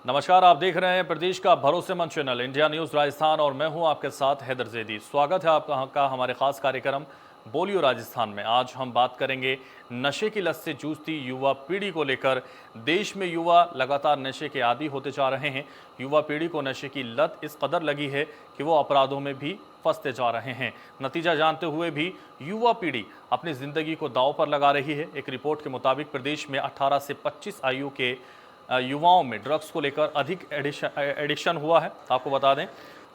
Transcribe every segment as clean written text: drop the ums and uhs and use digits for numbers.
नमस्कार, आप देख रहे हैं प्रदेश का भरोसेमंद चैनल इंडिया न्यूज़ राजस्थान और मैं हूं आपके साथ हैदर जैदी। स्वागत है आपका हमारे खास कार्यक्रम बोलियो राजस्थान में। आज हम बात करेंगे नशे की लत से जूझती युवा पीढ़ी को लेकर। देश में युवा लगातार नशे के आदी होते जा रहे हैं। युवा पीढ़ी को नशे की लत इस कदर लगी है कि वो अपराधों में भी फंसते जा रहे हैं। नतीजा जानते हुए भी युवा पीढ़ी अपनी ज़िंदगी को दांव पर लगा रही है। एक रिपोर्ट के मुताबिक प्रदेश में 18 से 25 आयु के युवाओं में ड्रग्स को लेकर अधिक एडिक्शन हुआ है। आपको बता दें,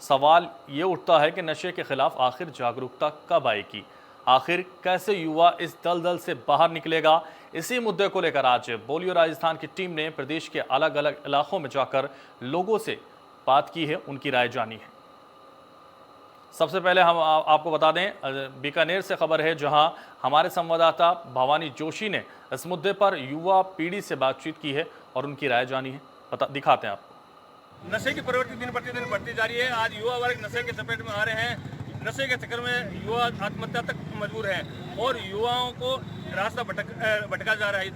सवाल ये उठता है कि नशे के खिलाफ आखिर जागरूकता कब आएगी, आखिर कैसे युवा इस दलदल से बाहर निकलेगा। इसी मुद्दे को लेकर आज बोलियो राजस्थान की टीम ने प्रदेश के अलग अलग इलाकों में जाकर लोगों से बात की है, उनकी राय जानी है। सबसे पहले हम आपको बता दें, बीकानेर से खबर है जहां हमारे संवाददाता भवानी जोशी ने इस मुद्दे पर युवा पीढ़ी से बातचीत की है और उनकी राय जानी है। दिखाते हैं आपको। नशे की प्रवृत्ति दिन प्रतिदिन बढ़ती जा रही है। आज युवा वर्ग नशे के चपेट में आ रहे हैं। नशे के चक्कर में युवा आत्महत्या तक मजबूर है और युवाओं को रास्ता भटका जा रहा है।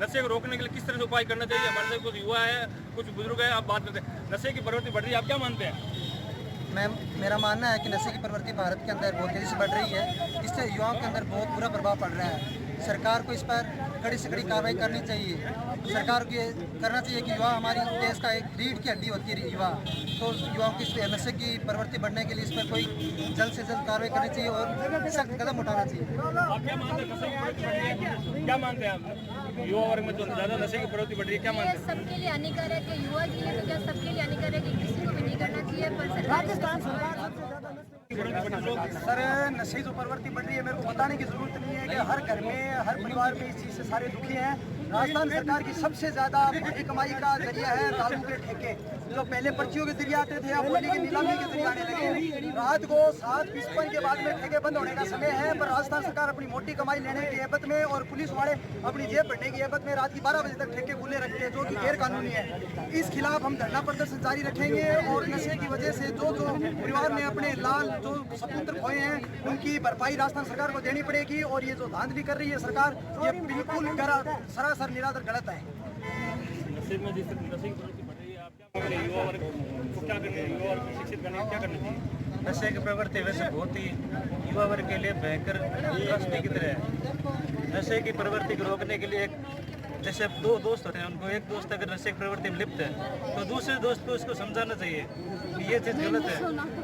नशे को रोकने के लिए किस तरह से उपाय करना चाहिए? हमारे साथ कुछ युवा है, कुछ बुजुर्ग है, आप बात करते हैं। नशे की प्रवृत्ति बढ़ रही है, आप क्या मानते हैं? मेरा मानना है कि नशे की प्रवृत्ति भारत के अंदर बहुत तेज़ी से बढ़ रही है। इससे युवाओं के अंदर बहुत बुरा प्रभाव पड़ रहा है। सरकार को इस पर कड़ी से कड़ी कार्रवाई करनी चाहिए। सरकार को ये करना चाहिए कि युवा हमारी देश का एक रीढ़ की हड्डी होती है युवा, तो युवाओं की इस नशे की प्रवृत्ति बढ़ने के लिए इस पर कोई जल्द से जल्द कार्रवाई करनी चाहिए और सख्त कदम उठाना चाहिए। आप क्या मानते हैं? नशे की प्रवृत्ति बढ़ रही है, क्या मानते हैं आप? युवा वर्ग में जो ज़्यादा नशे की प्रवृत्ति बढ़ रही है, क्या मानते हैं? सबके लिए हानिकारक है, युवा के लिए तो क्या सबके लिए हानिकारक है, किसी को भी नहीं करना चाहिए। पर सर, नशे जो प्रवृत्ति बढ़ रही है, मेरे को बताने की जरूरत नहीं है कि हर घर में, हर परिवार में इस चीज़ से सारे दुखी हैं। राजस्थान सरकार की सबसे ज़्यादा बड़ी कमाई का जरिया है दारू के ठेके, जो पहले पर्चियों के जरिए आते थे, अब होली की नीलामी के जरिए आने लगे। रात को 7:55 के बाद में ठेके बंद होने का समय है, पर राजस्थान सरकार अपनी मोटी कमाई लेने की एबत में और पुलिस वाले अपनी जेब भरने की एबत में रात की 12 बजे तक ठेके खुले रखते हैं, जो कि गैर कानूनी है। इस खिलाफ हम धरना प्रदर्शन जारी रखेंगे और नशे की वजह से जो परिवार ने अपने लाल जो सपुत्र खोए हैं, उनकी भरपाई राजस्थान सरकार को देनी पड़ेगी। और ये जो धांधली कर रही है सरकार, ये बिल्कुल सरासर निराधार गलत है। नशे में जिस नशे की प्रवृत्ति बढ़ रही है, आप क्या मांग रहे हैं? युवा वर्ग को क्या करना है? युवा वर्ग को शिक्षित करने क्या करना चाहिए? नशे की प्रवृत्ति वैसे बहुत ही युवा वर्ग के लिए भयंकर त्रासदी की तरह है। नशे की प्रवृत्ति को रोकने के लिए जैसे दो दोस्त होते हैं, उनको एक दोस्त अगर नशे की प्रवृत्ति में लिप्त है तो दूसरे दोस्त को उसको समझाना चाहिए कि ये चीज़ गलत है,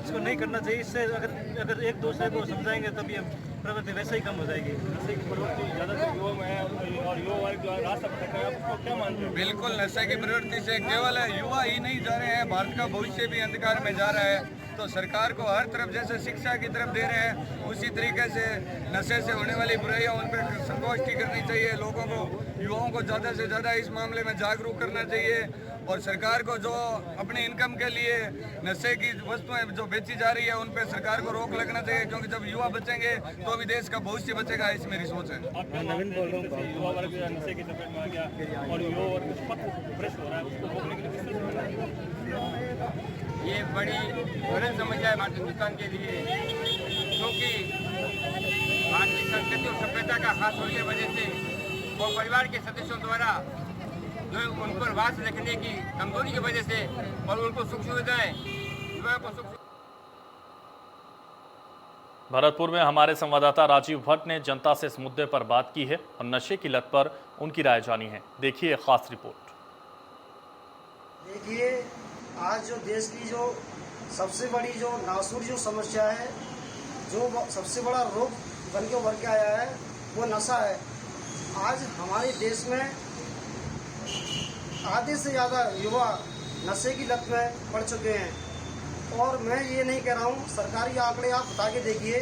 इसको नहीं करना चाहिए। इससे अगर एक दूसरे को समझाएंगे तभी हम प्रवृत्ति वैसे ही कम हो जाएगी। नशे की प्रवृत्ति ज़्यादातर युवा में है और युवा वर्ग जो रास्ता भटक रहा है, आप उसको क्या मानते हैं? बिल्कुल, नशे की प्रवृत्ति से केवल युवा ही नहीं जा रहे हैं, भारत का भविष्य भी अंधकार में जा रहा है। तो सरकार को हर तरफ जैसे शिक्षा की तरफ दे रहे हैं, उसी तरीके से नशे से होने वाली बुराइयां उन पर संगोष्ठी करनी चाहिए। लोगों को, युवाओं को ज़्यादा से ज़्यादा इस मामले में जागरूक करना चाहिए और सरकार को जो अपने इनकम के लिए नशे की वस्तुएं जो बेची जा रही है, उन पर सरकार को रोक लगना चाहिए, क्योंकि जब युवा बचेंगे तो भी देश का भविष्य बचेगा। ऐसी मेरी सोच है। नवीन बोल रहा हूँ, युवा वर्ग नशे के चपेट में आ गया और युवा वर्ग पथ भ्रष्ट हो रहा है, उसको रोकने के लिए किस तरह से करना है? ये बड़ी ज्वलन समस्या है हमारे हिंदुस्तान के लिए, क्योंकि भारतीय संस्कृति और सभ्यता का ह्रास होने की वजह से और परिवार के सदस्यों द्वारा जो उनको वास रखने की कमजोरी की वजह से और उनको सुख सुविधाएं युवाओं को सुख। भरतपुर में हमारे संवाददाता राजीव भट्ट ने जनता से इस मुद्दे पर बात की है और नशे की लत पर उनकी राय जानी है। देखिए खास रिपोर्ट। देखिए, आज जो देश की जो सबसे बड़ी जो नासूर जो समस्या है, जो सबसे बड़ा रोग बन के उभर के आया है, वो नशा है। आज हमारे देश में आधे से ज़्यादा युवा नशे की लत में पड़ चुके हैं। और मैं ये नहीं कह रहा हूँ, सरकारी आंकड़े आप बता के देखिए,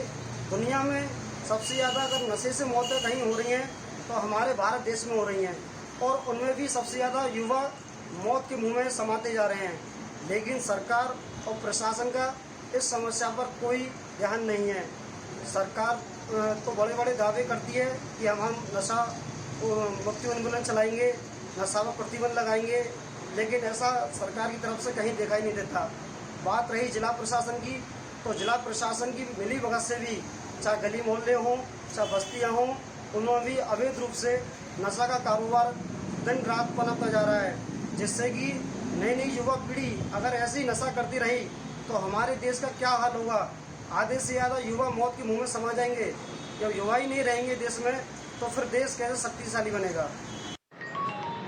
दुनिया में सबसे ज़्यादा अगर नशे से मौतें कहीं हो रही हैं तो हमारे भारत देश में हो रही हैं, और उनमें भी सबसे ज़्यादा युवा मौत के मुंह में समाते जा रहे हैं। लेकिन सरकार और प्रशासन का इस समस्या पर कोई ध्यान नहीं है। सरकार तो बड़े बड़े दावे करती है कि हम नशा मुक्ति उन्मूलन चलाएंगे, नशा पर प्रतिबंध लगाएंगे, लेकिन ऐसा सरकार की तरफ से कहीं दिखाई नहीं देता। बात रही जिला प्रशासन की, तो जिला प्रशासन की मिली भगत से भी, चाहे गली मोहल्ले हों, चाहे बस्तियाँ हों, उन्होंने भी अवैध रूप से नशा का कारोबार दिन रात पनपता जा रहा है, जिससे कि नई नई युवा पीढ़ी अगर ऐसे ही नशा करती रही तो हमारे देश का क्या हाल होगा। आधे से ज़्यादा युवा मौत के मुंह में समा जाएंगे। जब युवा ही नहीं रहेंगे देश में तो फिर देश कैसे शक्तिशाली बनेगा।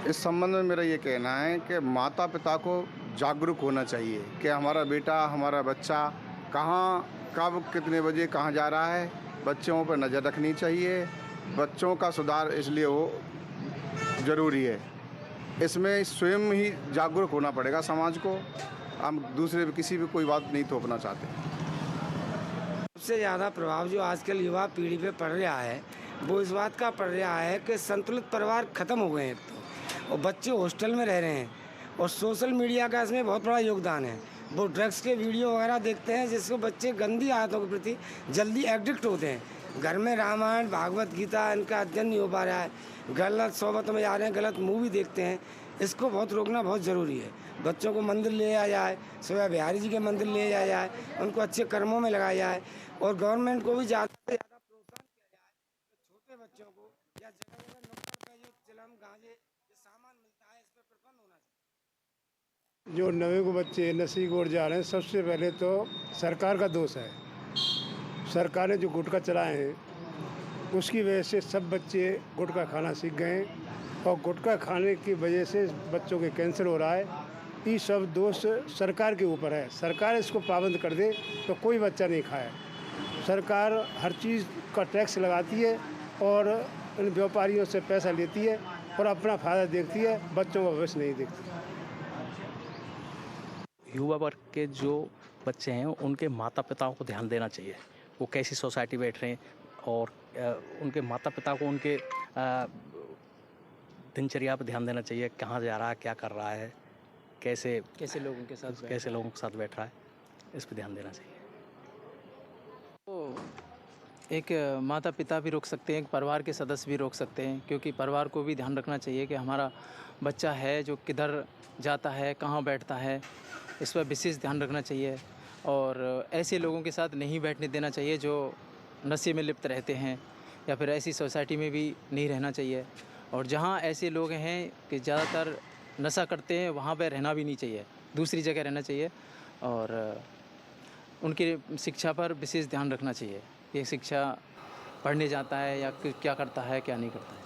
इस संबंध में मेरा ये कहना है कि माता पिता को जागरूक होना चाहिए कि हमारा बेटा, हमारा बच्चा कहाँ, कब, कितने बजे कहाँ जा रहा है। बच्चों पर नज़र रखनी चाहिए। बच्चों का सुधार इसलिए हो ज़रूरी है। इसमें स्वयं ही जागरूक होना पड़ेगा समाज को। हम दूसरे पे किसी भी कोई बात नहीं थोपना चाहते। सबसे ज़्यादा प्रभाव जो आजकल युवा पीढ़ी पे पड़ रहा है वो इस बात का पड़ रहा है कि संतुलित परिवार ख़त्म हो गए हैं तो, और बच्चे हॉस्टल में रह रहे हैं और सोशल मीडिया का इसमें बहुत बड़ा योगदान है। वो ड्रग्स के वीडियो वगैरह देखते हैं जिसको बच्चे गंदी आदतों के प्रति जल्दी एडिक्ट होते हैं। घर में रामायण भागवत गीता इनका अध्ययन नहीं हो पा रहा है, गलत सोबत में जा रहे हैं, गलत मूवी देखते हैं। इसको बहुत रोकना बहुत ज़रूरी है। बच्चों को मंदिर ले आया जाए, सुबह बिहारी जी के मंदिर ले जाया जाए, उनको अच्छे कर्मों में लगाया जाए और गवर्नमेंट को भी ज़्यादा से ज़्यादा प्रोत्साहन किया जाए तो छोटे बच्चों को या जगह जगह नुक्कड़ पे जो चिलम गांजे ये सामान मिलता है इस पर प्रतिबंध होना चाहिए। जो नवे को बच्चे नशे की ओर जा रहे हैं, सबसे पहले तो सरकार का दोष है। सरकार ने जो गुटखा चलाए हैं उसकी वजह से सब बच्चे गुटखा खाना सीख गए हैं और गुटखा खाने की वजह से बच्चों के कैंसर हो रहा है। ये सब दोष सरकार के ऊपर है। सरकार इसको पाबंद कर दे तो कोई बच्चा नहीं खाए। सरकार हर चीज़ का टैक्स लगाती है और इन व्यापारियों से पैसा लेती है और अपना फ़ायदा देखती है, बच्चों का भविष्य नहीं देखती। युवा वर्ग के जो बच्चे हैं उनके माता पिताओं को ध्यान देना चाहिए, वो कैसी सोसाइटी बैठ रहे हैं और उनके माता पिता को उनके दिनचर्या पर ध्यान देना चाहिए। कहाँ जा रहा है, क्या कर रहा है, कैसे लोगों के साथ बैठ रहा है, इस पर ध्यान देना चाहिए। तो एक माता पिता भी रोक सकते हैं, एक परिवार के सदस्य भी रोक सकते हैं, क्योंकि परिवार को भी ध्यान रखना चाहिए कि हमारा बच्चा है जो किधर जाता है, कहाँ बैठता है, इस पर विशेष ध्यान रखना चाहिए। और ऐसे लोगों के साथ नहीं बैठने देना चाहिए जो नशे में लिप्त रहते हैं, या फिर ऐसी सोसाइटी में भी नहीं रहना चाहिए। और जहाँ ऐसे लोग हैं कि ज़्यादातर नशा करते हैं वहाँ पर रहना भी नहीं चाहिए, दूसरी जगह रहना चाहिए और उनकी शिक्षा पर विशेष ध्यान रखना चाहिए। ये शिक्षा पढ़ने जाता है या क्या करता है, क्या नहीं करता है।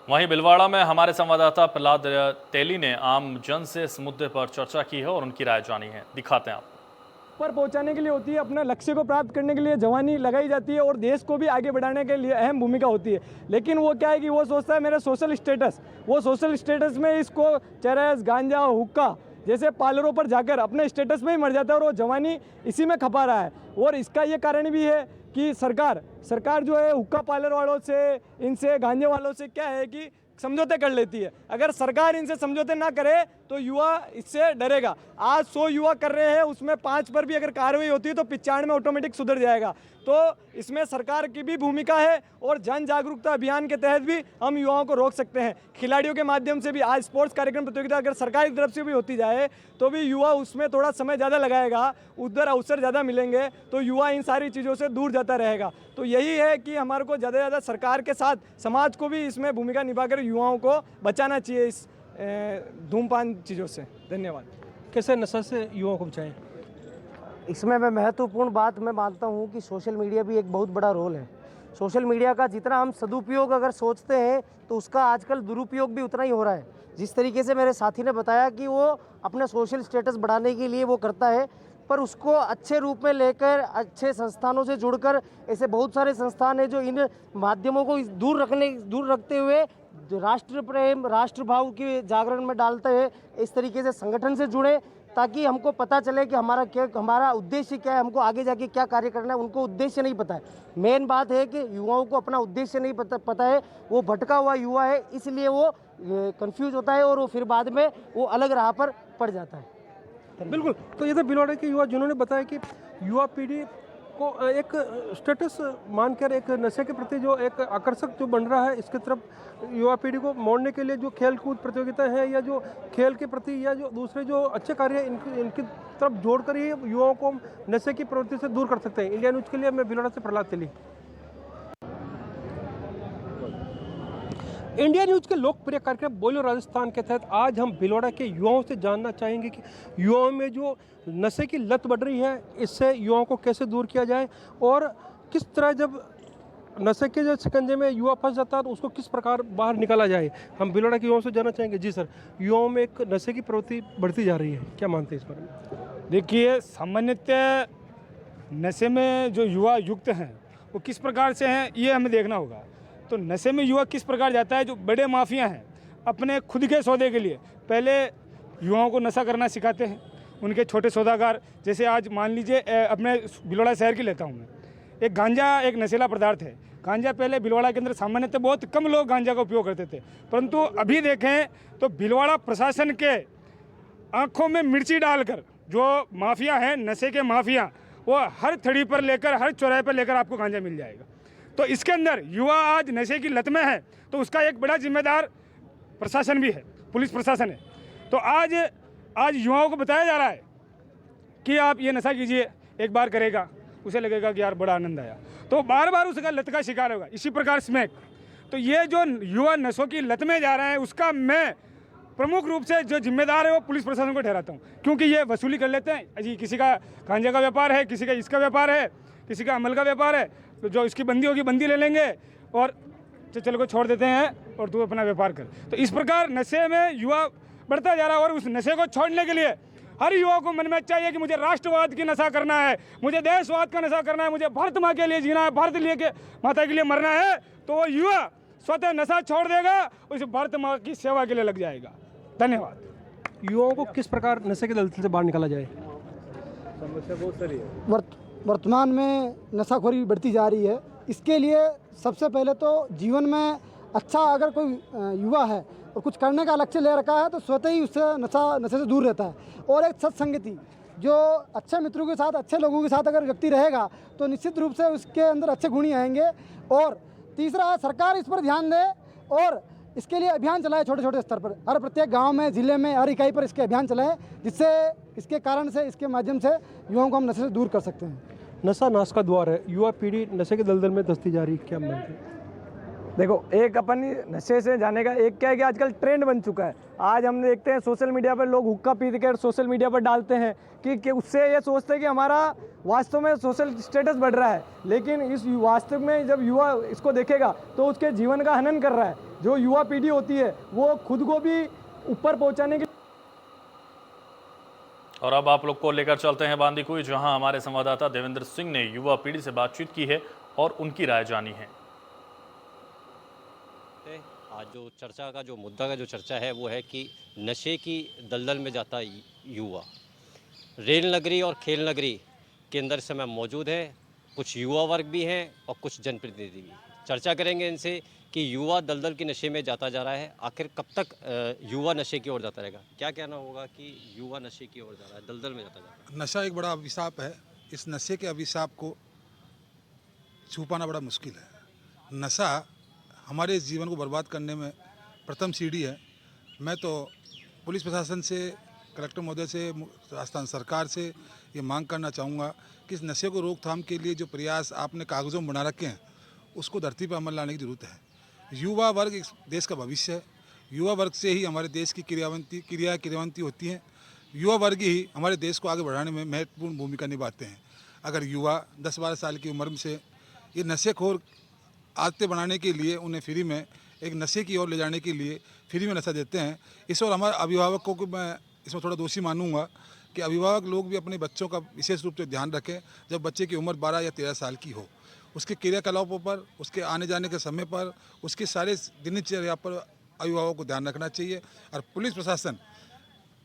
वहीं भिलवाड़ा में हमारे संवाददाता प्रहलाद तेली ने आम जन से इस मुद्दे पर चर्चा की है और उनकी राय जानी है। दिखाते हैं आप। पर पहुंचाने के लिए होती है, अपना लक्ष्य को प्राप्त करने के लिए जवानी लगाई जाती है और देश को भी आगे बढ़ाने के लिए अहम भूमिका होती है। लेकिन वो क्या है कि वो सोचता है मेरा सोशल स्टेटस, वो सोशल स्टेटस में इसको चरस, गांजा, हुक्का जैसे पार्लरों पर जाकर अपने स्टेटस में ही मर जाता है और वो जवानी इसी में खपा रहा है। और इसका ये कारण भी है कि सरकार जो है हुक्का पार्लर वालों से, इनसे गांजे वालों से क्या है कि समझौते कर लेती है। अगर सरकार इनसे समझौते ना करे तो युवा इससे डरेगा। आज 100 युवा कर रहे हैं, उसमें 5 पर भी अगर कार्रवाई होती है तो 95 में ऑटोमेटिक सुधर जाएगा। तो इसमें सरकार की भी भूमिका है और जन जागरूकता अभियान के तहत भी हम युवाओं को रोक सकते हैं। खिलाड़ियों के माध्यम से भी आज स्पोर्ट्स कार्यक्रम प्रतियोगिता अगर सरकार की तरफ से भी होती जाए तो भी युवा उसमें थोड़ा समय ज़्यादा लगाएगा, उधर अवसर ज़्यादा मिलेंगे तो युवा इन सारी चीज़ों से दूर जाता रहेगा। तो यही है कि हमारे को ज़्यादा से ज़्यादा सरकार के साथ समाज को भी इसमें भूमिका निभाकर युवाओं को बचाना चाहिए इस धूमपान चीज़ों से। धन्यवाद। कैसे नशा से युवाओं को बचाएं? इसमें मैं महत्वपूर्ण बात मैं मानता हूँ कि सोशल मीडिया भी एक बहुत बड़ा रोल है। सोशल मीडिया का जितना हम सदुपयोग अगर सोचते हैं तो उसका आजकल दुरुपयोग भी उतना ही हो रहा है। जिस तरीके से मेरे साथी ने बताया कि वो अपने सोशल स्टेटस बढ़ाने के लिए वो करता है, पर उसको अच्छे रूप में लेकर अच्छे संस्थानों से जुड़कर, ऐसे बहुत सारे संस्थान हैं जो इन माध्यमों को दूर रखते हुए राष्ट्र प्रेम, राष्ट्रभाव के जागरण में डालते हैं। इस तरीके से संगठन से जुड़े ताकि हमको पता चले कि हमारा उद्देश्य क्या है, हमको आगे जाके क्या कार्य करना है। उनको उद्देश्य नहीं पता है। मेन बात है कि युवाओं को अपना उद्देश्य नहीं पता है। वो भटका हुआ युवा है, इसलिए वो कंफ्यूज होता है और वो फिर बाद में वो अलग राह पर पड़ जाता है। बिल्कुल। तो ये तो भिलवाड़ा के युवा जिन्होंने बताया कि युवा पीढ़ी को एक स्टेटस मानकर एक नशे के प्रति जो एक आकर्षक जो बन रहा है, इसके तरफ युवा पीढ़ी को मोड़ने के लिए जो खेल कूद प्रतियोगिता है या जो खेल के प्रति या जो दूसरे जो अच्छे कार्य हैं इनकी तरफ जोड़कर ही युवाओं को नशे की प्रवृत्ति से दूर कर सकते हैं। इंडिया न्यूज़ के लिए मैं भिलवाड़ा से प्रहलाद तेली। इंडिया न्यूज़ के लोकप्रिय कार्यक्रम बोलियो राजस्थान के तहत आज हम भीलवाड़ा के युवाओं से जानना चाहेंगे कि युवाओं में जो नशे की लत बढ़ रही है, इससे युवाओं को कैसे दूर किया जाए और किस तरह जब नशे के जो शिकंजे में युवा फंस जाता है तो उसको किस प्रकार बाहर निकाला जाए। हम भीलवाड़ा के युवाओं से जानना चाहेंगे। जी सर, युवाओं में एक नशे की प्रवृत्ति बढ़ती जा रही है, क्या मानते हैं इस बारे में? देखिए, सामान्यतः नशे में जो युवा युक्त हैं वो किस प्रकार से हैं ये हमें देखना होगा। तो नशे में युवा किस प्रकार जाता है, जो बड़े माफिया हैं अपने खुद के सौदे के लिए पहले युवाओं को नशा करना सिखाते हैं। उनके छोटे सौदागर, जैसे आज मान लीजिए अपने भीलवाड़ा शहर की लेता हूँ मैं, एक गांजा एक नशीला पदार्थ है। गांजा पहले भीलवाड़ा के अंदर सामान्यतः बहुत कम लोग गांजा का उपयोग करते थे, परंतु अभी देखें तो भीलवाड़ा प्रशासन के आंखों में मिर्ची डालकर जो माफिया हैं, नशे के माफिया, वो हर थड़ी पर लेकर, हर चौराहे पर लेकर आपको गांजा मिल जाएगा। तो इसके अंदर युवा आज नशे की लत में है, तो उसका एक बड़ा जिम्मेदार प्रशासन भी है, पुलिस प्रशासन है। तो आज युवाओं को बताया जा रहा है कि आप ये नशा कीजिए, एक बार करेगा उसे लगेगा कि यार बड़ा आनंद आया, तो बार बार उसका लत का शिकार होगा। इसी प्रकार स्मैक, तो ये जो युवा नशों की लत में जा रहे हैं उसका मैं प्रमुख रूप से जो जिम्मेदार है वो पुलिस प्रशासन को ठहराता हूँ, क्योंकि ये वसूली कर लेते हैं। जी, किसी का गांजा का व्यापार है, किसी का इसका व्यापार है, किसी का अमल का व्यापार है, तो जो इसकी बंदी होगी बंदी ले लेंगे और चल को छोड़ देते हैं और तू अपना व्यापार कर। तो इस प्रकार नशे में युवा बढ़ता जा रहा है और उस नशे को छोड़ने के लिए हर युवा को मन में चाहिए कि मुझे राष्ट्रवाद की नशा करना है, मुझे देशवाद का नशा करना है, मुझे भारत माँ के लिए जीना है, भारत माता के लिए मरना है। तो वो युवा स्वतः नशा छोड़ देगा, उस भारत माँ की सेवा के लिए लग जाएगा। धन्यवाद। युवाओं को किस प्रकार नशे के दलदल से बाहर निकाला जाए? समस्या बहुत सारी है। वर्तमान में नशाखोरी बढ़ती जा रही है। इसके लिए सबसे पहले तो जीवन में अच्छा अगर कोई युवा है और कुछ करने का लक्ष्य ले रखा है तो स्वतः ही उससे नशे से दूर रहता है। और एक सत्संगति, जो अच्छे मित्रों के साथ, अच्छे लोगों के साथ अगर व्यक्ति रहेगा तो निश्चित रूप से उसके अंदर अच्छे गुण ही आएंगे। और तीसरा है, सरकार इस पर ध्यान दे और इसके लिए अभियान चलाए छोटे छोटे स्तर पर, हर प्रत्येक गांव में, जिले में, हर इकाई पर इसके अभियान चलाए, जिससे इसके कारण से, इसके माध्यम से युवाओं को हम नशे से दूर कर सकते हैं। नशा नाश का द्वार है, युवा पीढ़ी नशे के दलदल में धंसती जा रही है, क्या मानते हैं? देखो, एक अपन नशे से जाने का एक क्या है कि आजकल ट्रेंड बन चुका है। आज हम देखते हैं सोशल मीडिया पर लोग हुक्का पी कर सोशल मीडिया पर डालते हैं कि उससे ये सोचते हैं कि हमारा वास्तव में सोशल स्टेटस बढ़ रहा है, लेकिन इस वास्तव में जब युवा इसको देखेगा तो उसके जीवन का हनन कर रहा है। जो युवा पीढ़ी होती है वो खुद को भी ऊपर पहुंचाने के। और अब आप लोग को लेकर चलते हैं बांदीकुई, जहां हमारे संवाददाता देवेंद्र सिंह ने युवा पीढ़ी से बातचीत की है और उनकी राय जानी है। आज जो चर्चा का जो मुद्दा का जो चर्चा है वो है कि नशे की दलदल में जाता युवा। रेल नगरी और खेल नगरी के अंदर इस समय मौजूद है, कुछ युवा वर्ग भी हैं और कुछ जनप्रतिनिधि भी। चर्चा करेंगे इनसे कि युवा दलदल के नशे में जाता जा रहा है, आखिर कब तक युवा नशे की ओर जाता रहेगा? क्या कहना होगा कि युवा नशे की ओर जा रहा है, दलदल में जाता जा रहा है? नशा एक बड़ा अभिशाप है। इस नशे के अभिशाप को छुपाना बड़ा मुश्किल है। नशा हमारे जीवन को बर्बाद करने में प्रथम सीढ़ी है। मैं तो पुलिस प्रशासन से, कलेक्टर महोदय से, राजस्थान सरकार से ये मांग करना चाहूँगा कि इस नशे को रोकथाम के लिए जो प्रयास आपने कागज़ों में बना रखे हैं उसको धरती पर अमल लाने की ज़रूरत है। युवा वर्ग इस देश का भविष्य है। युवा वर्ग से ही हमारे देश की क्रियावंती होती हैं। युवा वर्ग ही हमारे देश को आगे बढ़ाने में महत्वपूर्ण भूमिका निभाते हैं। अगर युवा 10-12 साल की उम्र से ये नशेखोर आदतें बनाने के लिए उन्हें फ्री में एक नशे की ओर ले जाने के लिए फ्री में नशा देते हैं, इस और हमारे अभिभावकों को मैं इसमें थोड़ा दोषी मानूंगा कि अभिभावक लोग भी अपने बच्चों का विशेष रूप से ध्यान रखें। जब बच्चे की उम्र 12 या 13 साल की हो, उसके क्रियाकलापों पर, उसके आने जाने के समय पर, उसके सारे दिनचर्या पर अभिभावकों को ध्यान रखना चाहिए। और पुलिस प्रशासन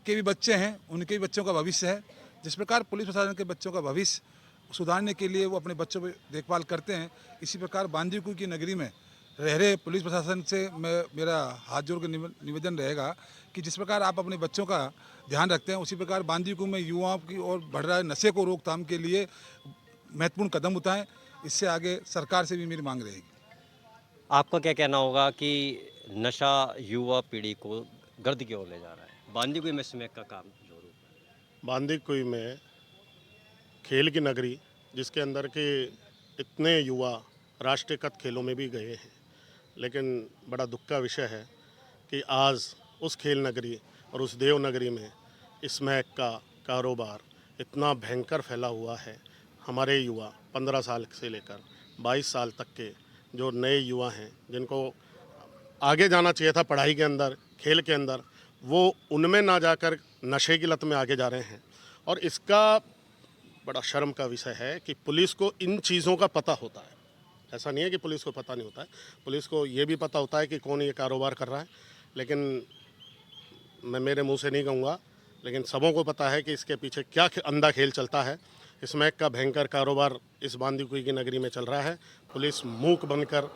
के भी बच्चे हैं, उनके भी बच्चों का भविष्य है। जिस प्रकार पुलिस प्रशासन के बच्चों का भविष्य सुधारने के लिए वो अपने बच्चों पर देखभाल करते हैं, इसी प्रकार बांदीकुई की नगरी में रह रहे पुलिस प्रशासन से मेरा हाथ जोड़ कर निवेदन रहेगा कि जिस प्रकार आप अपने बच्चों का ध्यान रखते हैं, उसी प्रकार बांदीकुई में युवाओं की ओर बढ़ रहा है नशे को रोकथाम के लिए महत्वपूर्ण कदम उठाएं। इससे आगे सरकार से भी मेरी मांग रहेगी। आपका क्या कहना होगा कि नशा युवा पीढ़ी को गर्द की ओर ले जा रहा है? बांदीकुई में स्मैक का काम जोरों पर। बांदीकुई में खेल की नगरी, जिसके अंदर के इतने युवा राष्ट्रीय कप खेलों में भी गए हैं, लेकिन बड़ा दुख का विषय है कि आज उस खेल नगरी और उस देवनगरी में स्मैक का कारोबार इतना भयंकर फैला हुआ है। हमारे युवा 15 साल से लेकर 22 साल तक के जो नए युवा हैं, जिनको आगे जाना चाहिए था पढ़ाई के अंदर, खेल के अंदर, वो उनमें ना जाकर नशे की लत में आगे जा रहे हैं। और इसका बड़ा शर्म का विषय है कि पुलिस को इन चीज़ों का पता होता है। ऐसा नहीं है कि पुलिस को पता नहीं होता है, पुलिस को ये भी पता होता है कि कौन ये कारोबार कर रहा है। लेकिन मैं मेरे मुंह से नहीं कहूँगा, लेकिन सबों को पता है कि इसके पीछे क्या अंधा खेल चलता है। स्मैक का भयंकर कारोबार इस बांदीकुई की नगरी में चल रहा है। पुलिस मूक बनकर।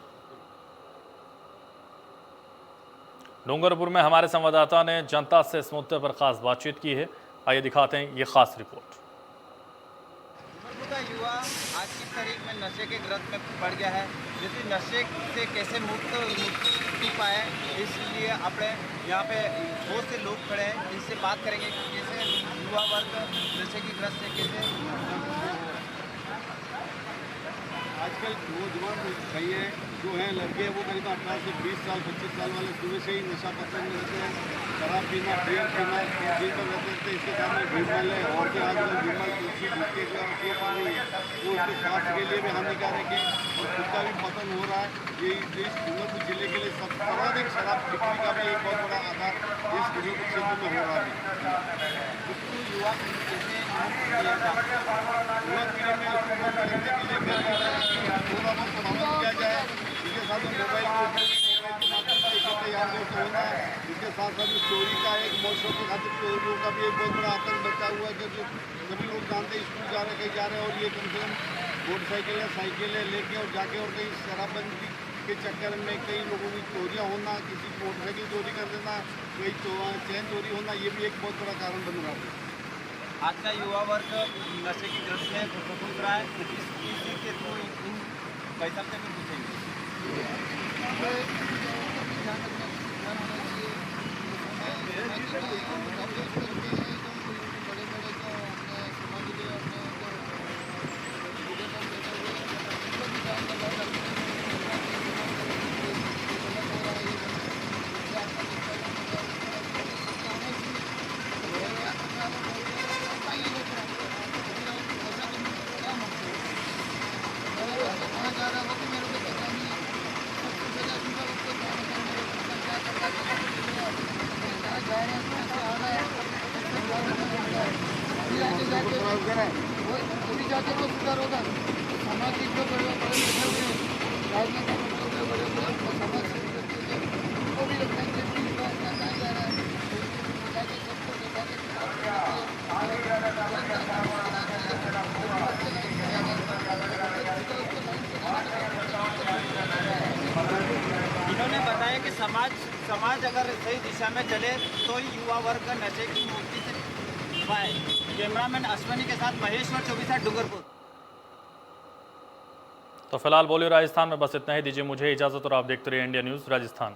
डूंगरपुर में हमारे संवाददाता ने जनता से इस मुद्दे पर खास बातचीत की है। आइए दिखाते हैं ये खास रिपोर्ट। का युवा आज की तारीख में नशे के ग्रस्त में पड़ गया है, जैसे नशे से कैसे मुक्ति पाए, इसलिए अपने यहाँ पे बहुत से लोग खड़े हैं, इनसे बात करेंगे कि कैसे युवा वर्ग नशे की ग्रस्त से कैसे। आजकल नौजवान भैया जो हैं, लड़के हैं, वो करीब 18 से 20 साल 25 साल वाले सुबह से ही नशा पसंद रहते हैं। शराब पीना, बियर पीना, दिन पर रहते थे। इसके साथ में विमल है और भी आजकल विमल तुलसी गुटके का उपयोग कर रही है, वो उसके स्वास्थ्य के लिए भी हानिकारक है और खुद का भी पतन हो रहा है। ये इस डूंगरपुर जिले के लिए सर्वाधिक शराब बिक्री का भी एक बहुत बड़ा आधार इस डूंगरपुर क्षेत्र में हो रहा है। युवा कैसे युवा पीढ़ी में उसको बंद करने के लिए थोड़ा बहुत प्रभावित किया जाए। इसके साथ में मोबाइल के माध्यम से इकट्ठे याद होना है। इसके साथ साथ में चोरी का एक मौसम के खातिर चोरियों का भी एक बहुत बड़ा आतंक बचा हुआ है, क्योंकि सभी लोग जानते हैं स्कूल जा रहे कहीं जा रहे हैं और ये कम से कम मोटरसाइकिलें साइकिलें लेके और जाके और कहीं शराबबंदी के चक्कर में कई लोगों की चोरियाँ होना, किसी मोटरसाइकिल चोरी कर देना, कहीं चैन चोरी होना, ये भी एक बहुत बड़ा कारण बन रहा है। आज का युवा वर्ग नशे की ग्रस्त में घुस रहा है, इसी के थ्रू इन पैसा से भी पूछेंगे। इन्होंने बताया कि समाज अगर सही दिशा में चले तो ही युवा वर्ग नशे की मुक्ति से पाए। कैमरामैन अश्वनी के साथ महेश्वर 24 डूंगरपुर। तो फिलहाल बोलियो राजस्थान में बस इतना ही। दीजिए मुझे इजाजत और आप देखते रहिए इंडिया न्यूज़ राजस्थान।